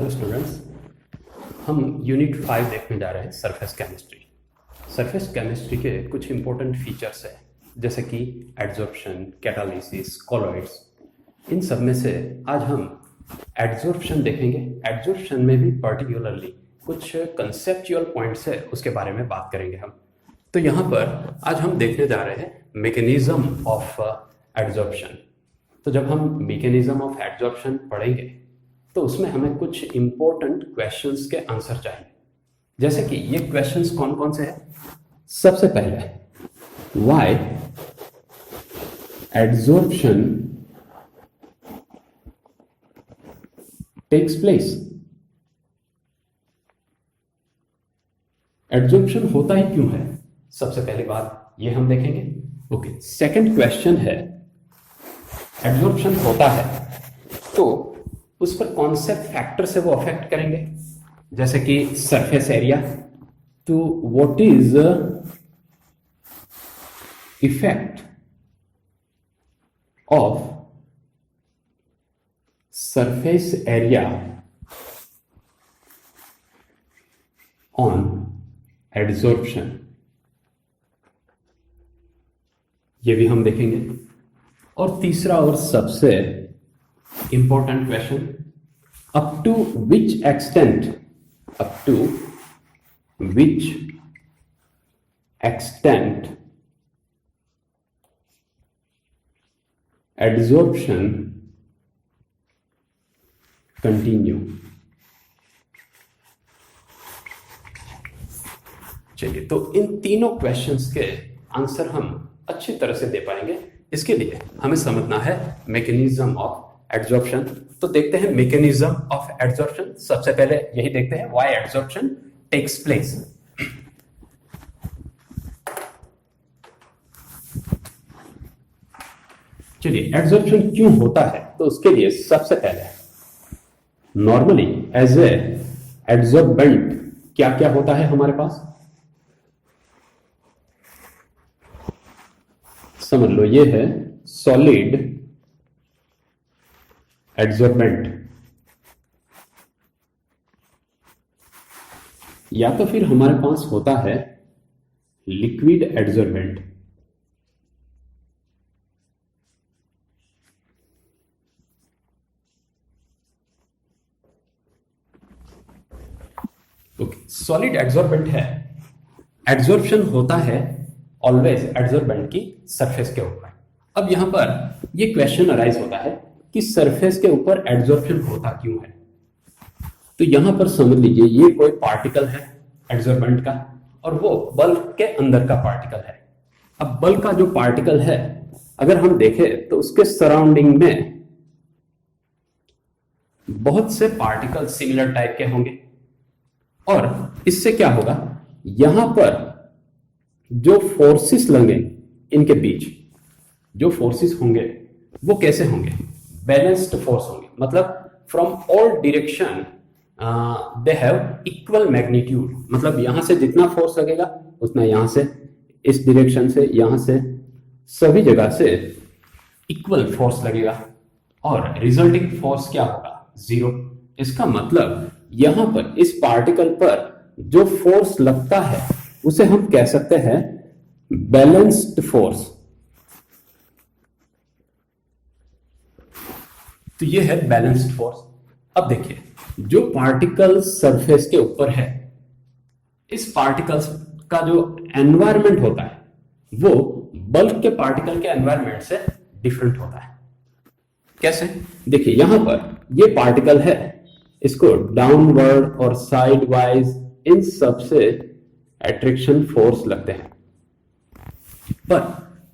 Hello students, हम unit 5 देखने जा रहे हैं सरफेस केमिस्ट्री। सरफेस केमिस्ट्री के कुछ इंपॉर्टेंट फीचर्स हैं जैसे कि एडजॉर्प्शन, कैटालिसिस, कॉलॉइड्स। इन सब में से आज हम एडजॉर्प्शन देखेंगे। एडजॉर्प्शन में भी पर्टिकुलरली कुछ कंसेप्चुअल पॉइंट्स है, उसके बारे में बात करेंगे हम। तो यहाँ पर आज हम देखने जा रहे हैं मैकेनिज्म ऑफ एडजॉर्प्शन। तो जब हम मैकेनिज्म ऑफ एडजॉर्प्शन पढ़ेंगे तो उसमें हमें कुछ इंपॉर्टेंट क्वेश्चंस के आंसर चाहिए। जैसे कि ये क्वेश्चंस कौन कौन से हैं? सबसे पहले, why adsorption takes place. Adsorption होता ही क्यों है, सबसे पहली बात ये हम देखेंगे। ओके, सेकंड क्वेश्चन है, एडजॉर्प्शन होता है तो उस पर कौन से फैक्टर से वो अफेक्ट करेंगे, जैसे कि सरफेस एरिया। तो what is effect of surface area on adsorption, ये भी हम देखेंगे। और तीसरा और सबसे important question, up to which extent adsorption continue। चलिए, तो इन तीनों क्वेश्चंस के आंसर हम अच्छी तरह से दे पाएंगे। इसके लिए हमें समझना है मैकेनिज्म ऑफ एडजॉर्प्शन। तो देखते हैं मैकेनिज्म ऑफ एडजॉर्प्शन। सबसे पहले यही देखते हैं, व्हाई एडजॉर्प्शन टेक्स प्लेस। चलिए, एडजॉर्प्शन क्यों होता है, तो उसके लिए सबसे पहले नॉर्मली एज ए एडजॉर्बेंट क्या क्या होता है हमारे पास, समझ लो। ये है सॉलिड एडजॉर्बेंट, या तो फिर हमारे पास होता है liquid adsorbent. Okay, solid adsorbent है। एडजॉर्प्शन होता है ऑलवेज एडजॉर्बेंट की सरफेस के ऊपर। अब यहां पर ये क्वेश्चन अराइज होता है कि सरफेस के ऊपर एडजॉर्प्शन होता क्यों है। तो यहां पर समझ लीजिए, ये कोई पार्टिकल है एडजॉर्बेंट का, और वो बल्ब के अंदर का पार्टिकल है। अब बल्ब का जो पार्टिकल है, अगर हम देखें तो उसके सराउंडिंग में बहुत से पार्टिकल सिमिलर टाइप के होंगे, और इससे क्या होगा, यहां पर जो फोर्सेस लगेंगे इनके बीच, जो फोर्सेस होंगे वो कैसे होंगे, बैलेंस्ड फोर्स होंगे। मतलब from all direction they have equal magnitude. मतलब यहां से जितना फोर्स लगेगा उतना यहां से, इस डायरेक्शन से, यहां से, सभी जगह से इक्वल फोर्स लगेगा, और रिजल्टिंग फोर्स क्या होगा, 0। इसका मतलब यहां पर इस पार्टिकल पर जो फोर्स लगता है उसे हम कह सकते हैं बैलेंस्ड फोर्स। तो ये है बैलेंस्ड फोर्स। अब देखिए, जो पार्टिकल सरफेस के ऊपर है, इस पार्टिकल्स का जो एनवायरनमेंट होता है वो बल्क के पार्टिकल के एनवायरनमेंट से डिफरेंट होता है। कैसे? देखिए, यहां पर ये पार्टिकल है, इसको डाउनवर्ड और साइड वाइज इन सबसे अट्रैक्शन फोर्स लगते हैं, पर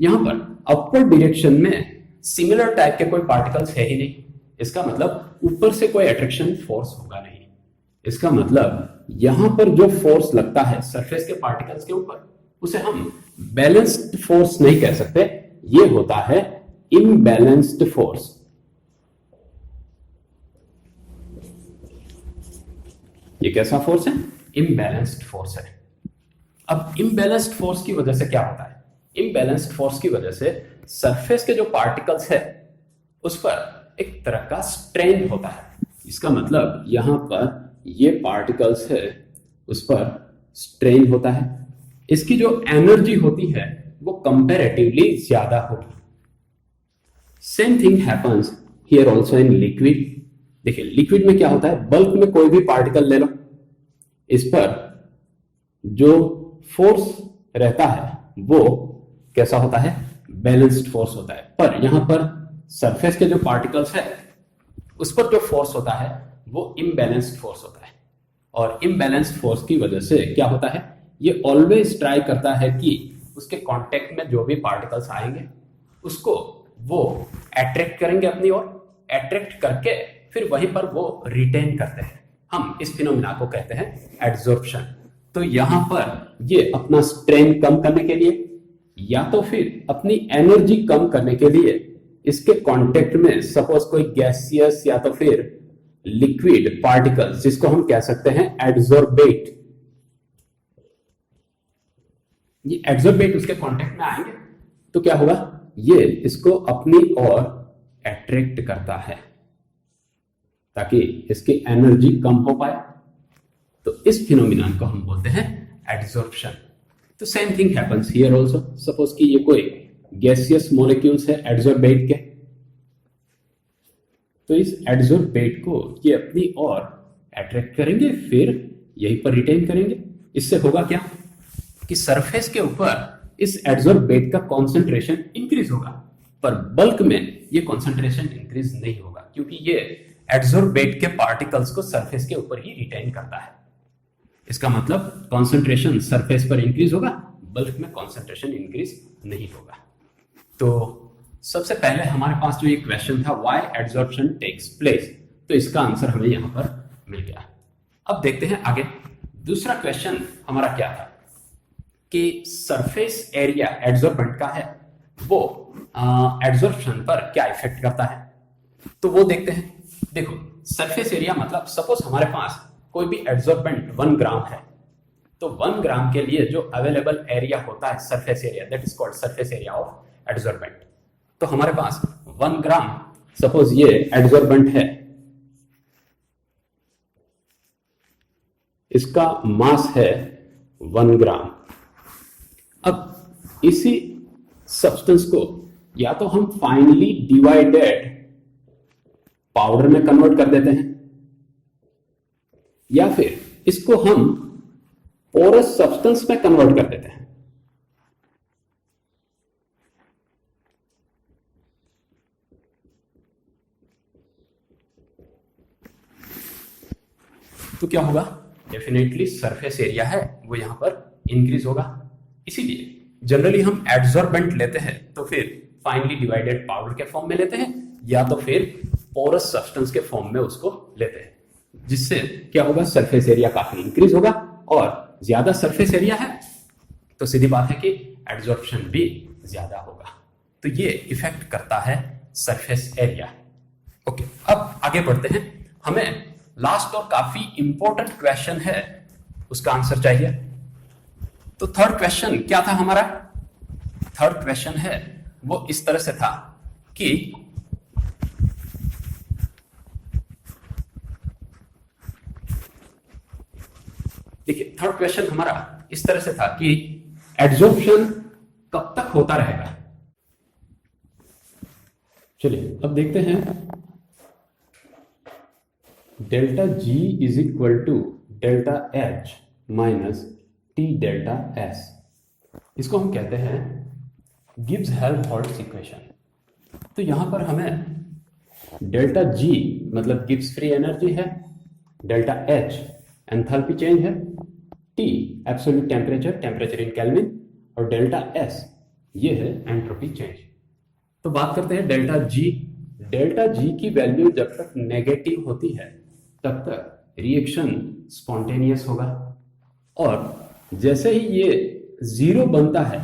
यहां पर अपवर्ड डायरेक्शन में सिमिलर टाइप के कोई पार्टिकल्स है ही नहीं। इसका मतलब ऊपर से कोई अट्रैक्शन फोर्स होगा नहीं। इसका मतलब यहां पर जो फोर्स लगता है सरफेस के पार्टिकल्स के ऊपर, उसे हम बैलेंस्ड फोर्स नहीं कह सकते, ये होता है इम्बैलेंस्ड फोर्स। ये कैसा फोर्स है? इम्बैलेंस्ड फोर्स है। अब इम्बैलेंस्ड फोर्स की वजह से क्या होता है? इम्बैलेंस्ड फोर्स की वजह से सरफेस के जो पार्टिकल्स है उस पर एक तरह का स्ट्रेन होता है। इसका मतलब यहां पर ये पार्टिकल्स है उस पर स्ट्रेन होता है, इसकी जो एनर्जी होती है वो कंपैरेटिवली ज्यादा होगी। Same thing happens here also in liquid. देखिए लिक्विड में क्या होता है, बल्क में कोई भी पार्टिकल ले लो, इस पर जो फोर्स रहता है वो कैसा होता है, बैलेंस्ड फोर्स होता है। पर यहां पर सरफेस के जो पार्टिकल्स है उस पर जो फोर्स होता है वो इम्बैलेंस्ड फोर्स होता है, और इम्बैलेंस्ड फोर्स की वजह से क्या होता है, ये ऑलवेज ट्राई करता है कि उसके कांटेक्ट में जो भी पार्टिकल्स आएंगे उसको वो अट्रैक्ट करेंगे अपनी ओर, अट्रैक्ट करके फिर वहीं पर वो रिटेन करते हैं। हम इस फिनोमिना को कहते हैं एड्सॉर्प्शन। तो यहां पर ये अपना स्ट्रेन कम करने के लिए या तो फिर अपनी एनर्जी कम करने के लिए इसके कांटेक्ट में सपोज कोई गैसियस या तो फिर लिक्विड पार्टिकल्स, जिसको हम कह सकते हैं एड्सॉर्बेट, ये एड्सॉर्बेट उसके कांटेक्ट में आएंगे तो क्या होगा, ये इसको अपनी ओर अट्रैक्ट करता है ताकि इसकी एनर्जी कम हो पाए। तो इस फिनोमिना को हम बोलते हैं एड्सॉर्प्शन। तो same thing happens here also. Suppose कि ये कोई गैसियस मॉलिक्यूल्स है एड्सॉर्बेट के, तो इस एड्सॉर्बेट को ये अपनी ओर अट्रैक्ट करेंगे, फिर यहीं पर रिटेन करेंगे। इससे होगा क्या कि सरफेस के ऊपर इस एड्सॉर्बेट का कॉन्सेंट्रेशन इंक्रीज होगा, पर बल्क में ये कॉन्सेंट्रेशन इंक्रीज नहीं होगा क्योंकि ये एड्सॉर्बेट के पार्टिकल्स को सरफेस के ऊपर ही रिटेन करता है। इसका मतलब कॉन्सेंट्रेशन सरफेस पर इंक्रीज होगा, बल्क में कॉन्सेंट्रेशन इंक्रीज नहीं होगा। तो सबसे पहले हमारे पास जो ये क्वेश्चन था व्हाई एड्सॉर्प्शन टेक्स प्लेस, तो इसका आंसर हमें यहां पर मिल गया। अब देखते हैं आगे। दूसरा क्वेश्चन हमारा क्या था कि सरफेस एरिया एड्सॉर्बेंट का है वो एड्सॉर्प्शन पर क्या इफेक्ट करता है, तो वो देखते हैं। देखो सरफेस एरिया मतलब सपोज हमारे पास कोई भी एड्सॉर्बेंट 1 ग्राम है, तो 1 ग्राम के लिए जो अवेलेबल एरिया होता है surface area, that is called surface area of adsorbent. तो हमारे पास 1 ग्राम सपोज ये एड्सॉर्बेंट है, इसका मास है 1 ग्राम। अब इसी सब्सटेंस को या तो हम फाइनली डिवाइडेड पाउडर में कन्वर्ट कर देते हैं या फिर इसको हम पोरस सब्सटेंस में कन्वर्ट कर देते हैं। तो क्या होगा, डेफिनेटली सरफेस एरिया है वो यहां पर इंक्रीज होगा। इसीलिए जनरली हम एड्सॉर्बेंट लेते हैं तो फिर फाइनली डिवाइडेड पाउडर के फॉर्म में लेते हैं या तो फिर पोरस सब्सटेंस के फॉर्म में उसको लेते हैं, जिससे क्या होगा, सरफेस एरिया काफी इंक्रीज होगा, और ज्यादा सरफेस एरिया है तो सीधी बात है कि एड्सॉर्प्शन भी ज्यादा होगा। तो ये इफेक्ट करता है सरफेस एरिया। ओके, अब आगे बढ़ते हैं। हमें लास्ट और काफी इंपॉर्टेंट क्वेश्चन है, उसका आंसर चाहिए। तो थर्ड क्वेश्चन क्या था हमारा, थर्ड क्वेश्चन है वो इस तरह से था कि देखिए थर्ड क्वेश्चन हमारा इस तरह से था कि एड्सॉर्प्शन कब तक होता रहेगा। चलिए अब देखते हैं। Delta G is equal to delta H minus T delta S, इसको हम कहते हैं गिब्स हेल्महोल्ट्ज इक्वेशन। तो यहां पर हमें डेल्टा जी मतलब गिब्स फ्री एनर्जी है, डेल्टा एच एंथैल्पी चेंज है, T absolute temperature, temperature in kelvin, और डेल्टा एस ये है एंट्रोपी चेंज। तो बात करते हैं डेल्टा जी। डेल्टा जी की वैल्यू जब तक नेगेटिव होती है तब तक रिएक्शन स्पॉन्टेनियस होगा, और जैसे ही ये 0 बनता है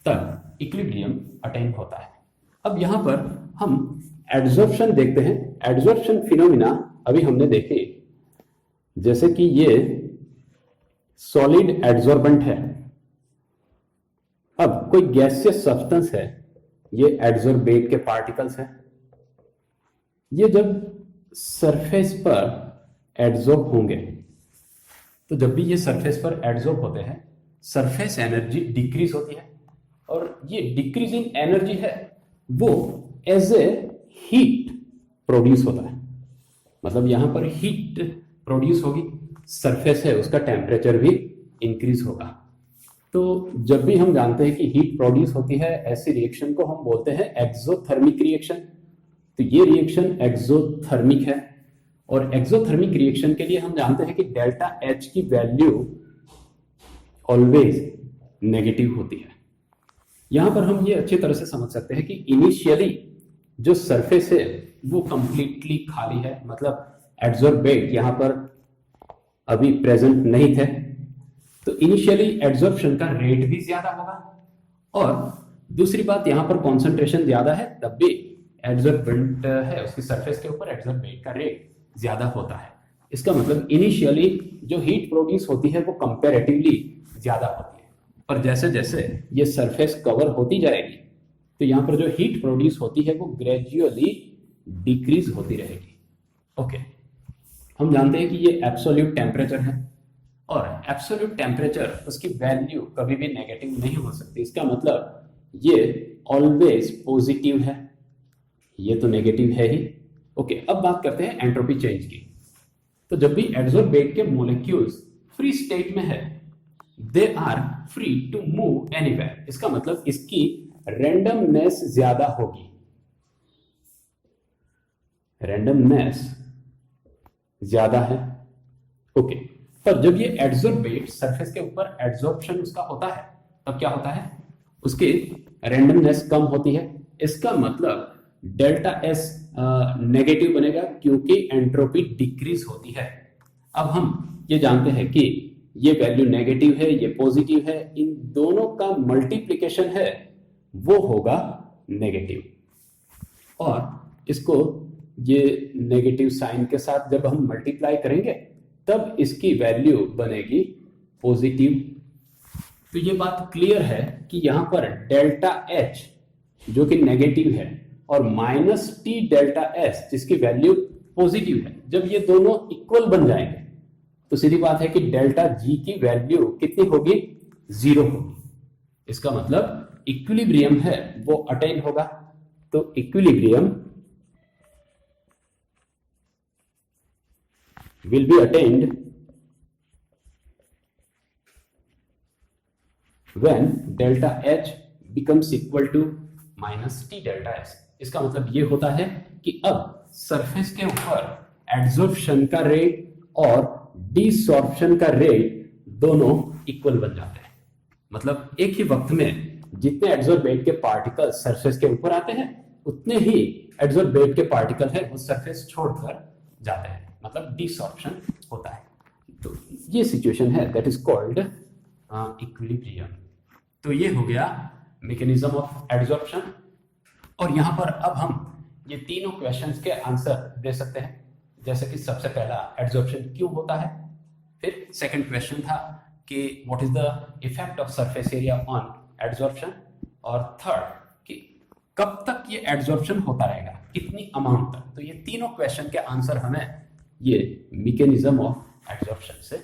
तब इक्विलिब्रियम अटेन होता है। अब यहां पर हम एड्सॉर्प्शन देखते हैं। एड्सॉर्प्शन फिनोमिना अभी हमने देखे, जैसे कि ये सॉलिड एड्सॉर्बेंट है। अब कोई गैसियस सब्सटेंस है, ये एड्सॉर्बेट के पार्टिकल्स हैं। ये जब सरफेस पर एडजॉर्ब होंगे। तो जब भी ये सरफेस पर एडजॉर्ब होते हैं, सरफेस एनर्जी डिक्रीज होती है, और ये डिक्रीजिंग एनर्जी है वो एज ए हीट प्रोड्यूस होता है। मतलब यहां पर हीट प्रोड्यूस होगी, सरफेस है उसका टेम्परेचर भी इंक्रीज होगा। तो जब भी हम जानते हैं कि हीट प्रोड्यूस होती है, ऐसी रिएक्शन को हम बोलते हैं एक्सोथर्मिक रिएक्शन। तो ये रिएक्शन एक्सोथर्मिक है, और एक्सोथर्मिक रिएक्शन के लिए हम जानते हैं कि डेल्टा एच की वैल्यू ऑलवेज नेगेटिव होती है। यहां पर हम ये अच्छी तरह से समझ सकते हैं कि इनिशियली जो सरफेस है वो कंप्लीटली खाली है, मतलब एडजॉर्बेट यहां पर अभी प्रेजेंट नहीं थे, तो इनिशियली एडजॉर्प्शन का रेट भी ज्यादा होगा। और दूसरी बात, यहां पर कॉन्सेंट्रेशन ज्यादा है, तब भी एडजॉर्बेंट है उसकी सरफेस के ऊपर एडजॉर्बेट का रेट ज्यादा होता है। इसका मतलब इनिशियली जो हीट प्रोड्यूस होती है वो कंपैरेटिवली ज्यादा होती है, पर जैसे जैसे ये सरफेस कवर होती जाएगी तो यहां पर जो हीट प्रोड्यूस होती है वो ग्रेजुअली डिक्रीज होती रहेगी। ओके, हम जानते हैं कि ये एब्सोल्यूट टेम्परेचर है, और एब्सोल्यूट टेम्परेचर उसकी वैल्यू कभी भी नेगेटिव नहीं हो सकती। इसका मतलब ये ऑलवेज पॉजिटिव है, ये तो नेगेटिव है ही। ओके, अब बात करते हैं एंट्रोपी चेंज की। तो जब भी एडजॉर्बेट के मॉलिक्यूल्स फ्री स्टेट में है, they are free to move anywhere. इसका मतलब इसकी रैंडमनेस ज्यादा होगी, रैंडमनेस ज्यादा है। ओके, पर जब ये एडजॉर्बेट सरफेस के ऊपर एडजॉर्प्शन उसका होता है, तब क्या होता है, उसकी रैंडमनेस कम होती है। इसका मतलब डेल्टा एस नेगेटिव बनेगा क्योंकि एंट्रोपी डिक्रीज होती है। अब हम ये जानते हैं कि ये वैल्यू नेगेटिव है, ये पॉजिटिव है, इन दोनों का मल्टीप्लिकेशन है वो होगा नेगेटिव, और इसको ये नेगेटिव साइन के साथ जब हम मल्टीप्लाई करेंगे तब इसकी वैल्यू बनेगी पॉजिटिव। तो ये बात क्लियर है कि यहां पर डेल्टा एच जो कि नेगेटिव है और माइनस टी डेल्टा एस जिसकी वैल्यू पॉजिटिव है, जब ये दोनों इक्वल बन जाएंगे तो सीधी बात है कि डेल्टा जी की वैल्यू कितनी होगी, 0 होगी। इसका मतलब इक्विलिब्रियम है वो अटेन होगा। तो equilibrium will be attained when delta H becomes equal to minus T delta S। इसका मतलब ये होता है कि अब सरफेस के ऊपर एड्सॉर्प्शन का रेट और डिसॉर्प्शन का रेट दोनों इक्वल बन जाते हैं। मतलब एक ही वक्त में जितने एड्सॉर्बेट के पार्टिकल सरफेस के ऊपर आते हैं उतने ही एड्सॉर्बेट के पार्टिकल है वो सरफेस छोड़कर जाते हैं, मतलब डिसॉर्प्शन होता है। तो ये सिचुएशन है दैट इज कॉल्ड इक्विलिब्रियम। तो ये हो गया मैकेनिज्म ऑफ एडजॉर्प्शन। और यहां पर अब हम ये तीनों क्वेश्चंस के आंसर दे सकते हैं। जैसे कि सबसे पहला एडजॉर्प्शन क्यों होता है, फिर सेकंड क्वेश्चन था कि what is the effect of surface area on adsorption, और थर्ड कि कब तक ये एडजॉर्प्शन होता रहेगा, कितनी अमाउंट तक। तो ये तीनों क्वेश्चन के आंसर हमें ये मैकेनिज्म ऑफ एडजॉर्प्शन से